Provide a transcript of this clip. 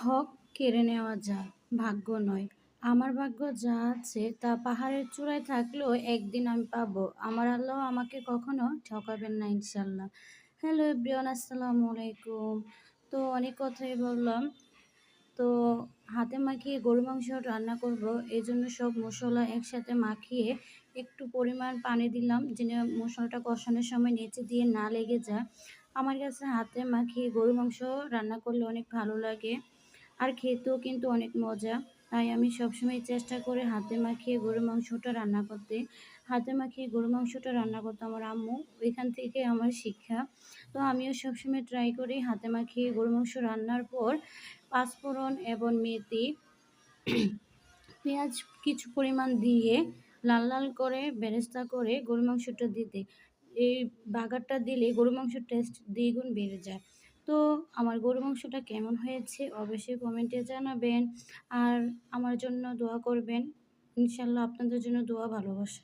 হক কেড়ে নেওয়া যায়, ভাগ্য নয়। আমার ভাগ্য যা আছে তা পাহাড়ের চূড়ায় থাকলেও একদিন আমি পাবো। আমার আল্লাহ আমাকে কখনো ঠকাবেন না ইনশাল্লাহ। হ্যালো এভরিওয়ান, আসসালামু আলাইকুম। তো অনেক কথাই বললাম। তো হাতে মাখিয়ে গরু মাংস রান্না করব, এই জন্য সব মশলা একসাথে মাখিয়ে একটু পরিমাণ পানি দিলাম যেন মশলাটা কষানোর সময় নিচে দিয়ে না লেগে যায়। আমার কাছে হাতে মাখিয়ে গরু মাংস রান্না করলে অনেক ভালো লাগে, আর খেতেও কিন্তু অনেক মজা। তাই আমি সবসময় চেষ্টা করি হাতে মাখিয়ে গরুর মাংসটা রান্না করতে। হাতে মাখিয়ে গরুর মাংসটা রান্না করতে আমার আম্মু, ওইখান থেকে আমার শিক্ষা। তো আমিও সবসময় ট্রাই করি হাতে মাখিয়ে গরুর মাংস রান্নার পর পাঁচফোড়ন এবং মেথি, পেঁয়াজ কিছু পরিমাণ দিয়ে লাল লাল করে বেরেস্তা করে গরুর মাংসটা দিতে। এই বাগারটা দিলে গরুর মাংসের টেস্ট দ্বিগুণ বেড়ে যায়। তো আমার গরুর মাংসটা কেমন হয়েছে অবশ্যই কমেন্টে জানাবেন, আর আমার জন্য দোয়া করবেন। ইনশাল্লাহ আপনাদের জন্য দোয়া, ভালোবাসা।